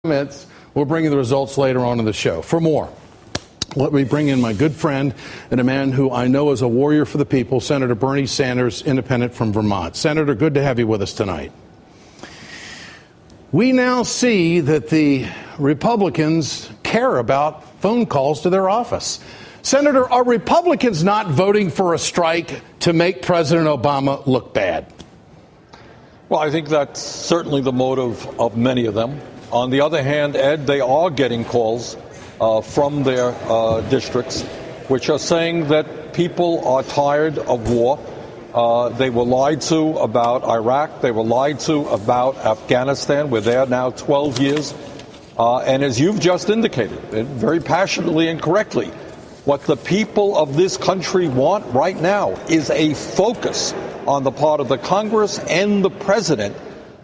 Minutes. We'll bring you the results later on in the show. For more, let me bring in my good friend and a man who I know is a warrior for the people, Senator Bernie Sanders, independent from Vermont. Senator, good to have you with us tonight. We now see that the Republicans care about phone calls to their office. Senator, are Republicans not voting for a strike to make President Obama look bad? Well, I think that's certainly the motive of many of them. On the other hand, Ed, they are getting calls from their districts, which are saying that people are tired of war. They were lied to about Iraq. They were lied to about Afghanistan. We're there now 12 years. And as you've just indicated, very passionately and correctly, what the people of this country want right now is a focus on the part of the Congress and the president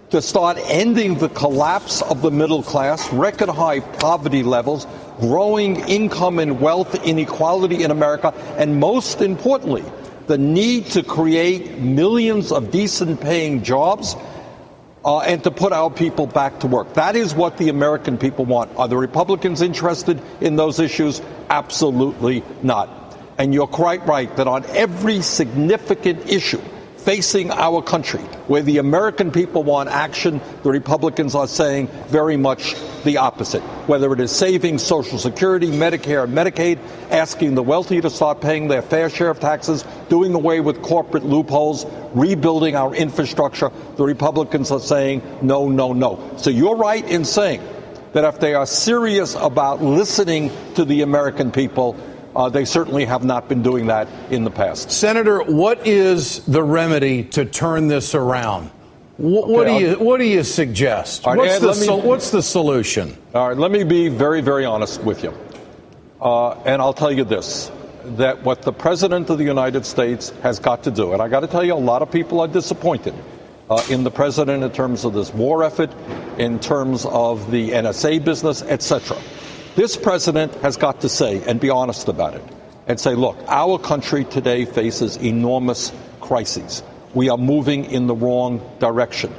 to start ending the collapse of the middle class, record high poverty levels, growing income and wealth inequality in America, and most importantly, the need to create millions of decent paying jobs and to put our people back to work. That is what the American people want. Are the Republicans interested in those issues? Absolutely not. And you're quite right that on every significant issue facing our country, where the American people want action, the Republicans are saying very much the opposite. Whether it is saving Social Security, Medicare, and Medicaid, asking the wealthy to start paying their fair share of taxes, doing away with corporate loopholes, rebuilding our infrastructure, the Republicans are saying no, no, no. So you're right in saying that if they are serious about listening to the American people, they certainly have not been doing that in the past. Senator, what is the remedy to turn this around? What do you suggest? Right, What's the solution? All right, let me be very, very honest with you. And I'll tell you this, that what the President of the United States has got to do, and I got to tell you, a lot of people are disappointed in the President in terms of this war effort, in terms of the NSA business, etc. This president has got to say, and be honest about it, and say, look, our country today faces enormous crises. We are moving in the wrong direction.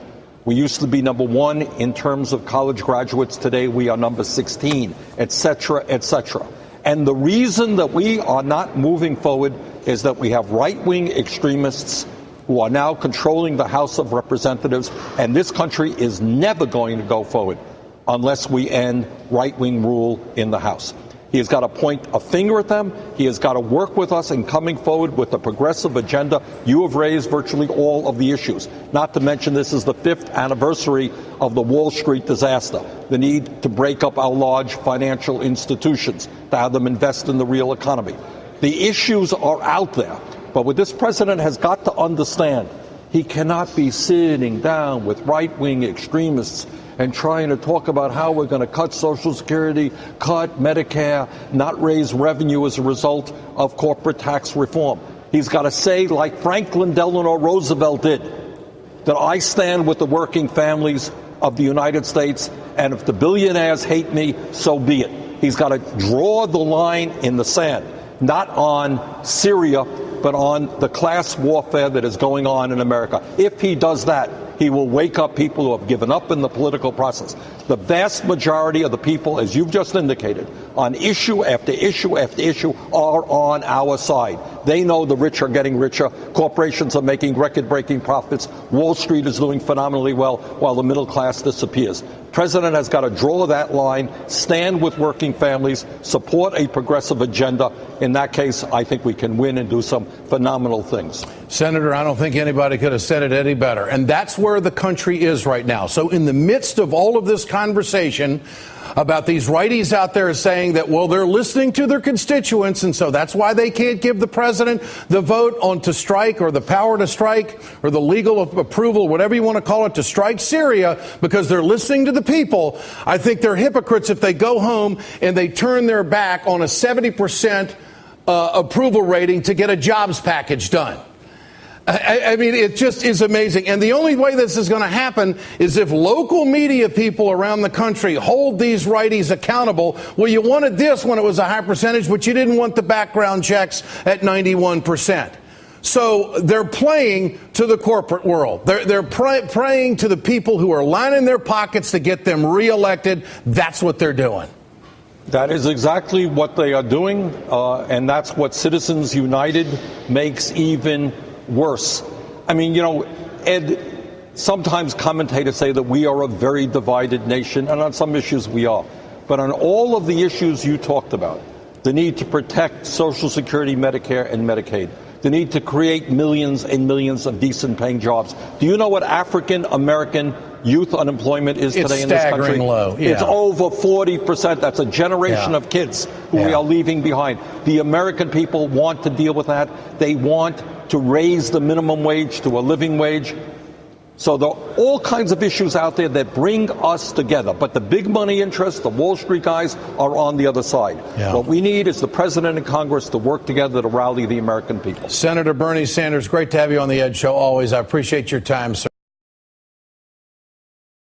We used to be number one in terms of college graduates. Today we are number 16, et cetera, et cetera. And the reason that we are not moving forward is that we have right-wing extremists who are now controlling the House of Representatives, and this country is never going to go forward unless we end right-wing rule in the House. He has got to point a finger at them. He has got to work with us in coming forward with a progressive agenda. You have raised virtually all of the issues. Not to mention this is the 5th anniversary of the Wall Street disaster, the need to break up our large financial institutions, to have them invest in the real economy. The issues are out there, but what this president has got to understand, he cannot be sitting down with right-wing extremists and trying to talk about how we're going to cut Social Security, cut Medicare, not raise revenue as a result of corporate tax reform. He's got to say, like Franklin Delano Roosevelt did, that I stand with the working families of the United States, and if the billionaires hate me, so be it. He's got to draw the line in the sand, not on Syria, but on the class warfare that is going on in America. If he does that, he will wake up people who have given up in the political process. The vast majority of the people, as you've just indicated, on issue after issue after issue, are on our side. They know the rich are getting richer. Corporations are making record-breaking profits. Wall Street is doing phenomenally well, while the middle class disappears. President has got to draw that line, stand with working families, support a progressive agenda. In that case, I think we can win and do some phenomenal things. Senator, I don't think anybody could have said it any better. And that's where the country is right now. So in the midst of all of this conversation about these righties out there saying that, well, they're listening to their constituents, and so that's why they can't give the president the vote on to strike, or the power to strike, or the legal approval, whatever you want to call it, to strike Syria, because they're listening to the people. I think they're hypocrites if they go home and they turn their back on a 70% approval rating to get a jobs package done. I mean, it just is amazing. And the only way this is going to happen is if local media people around the country hold these righties accountable. Well, you wanted this when it was a high percentage, but you didn't want the background checks at 91%. So they're playing to the corporate world. They're praying to the people who are lining their pockets to get them reelected. That's what they're doing. That is exactly what they are doing, and that's what Citizens United makes even worse. I mean, you know, Ed, sometimes commentators say that we are a very divided nation, and on some issues we are. But on all of the issues you talked about, the need to protect Social Security, Medicare, and Medicaid, the need to create millions and millions of decent-paying jobs. Do you know what African American youth unemployment is today in this country? It's staggering low. Yeah. It's over 40%. That's a generation of kids who we are leaving behind. The American people want to deal with that. They want to raise the minimum wage to a living wage. So there are all kinds of issues out there that bring us together. But the big money interests, the Wall Street guys, are on the other side. Yeah. What we need is the president and Congress to work together to rally the American people. Senator Bernie Sanders, great to have you on the Ed Show always. I appreciate your time, sir.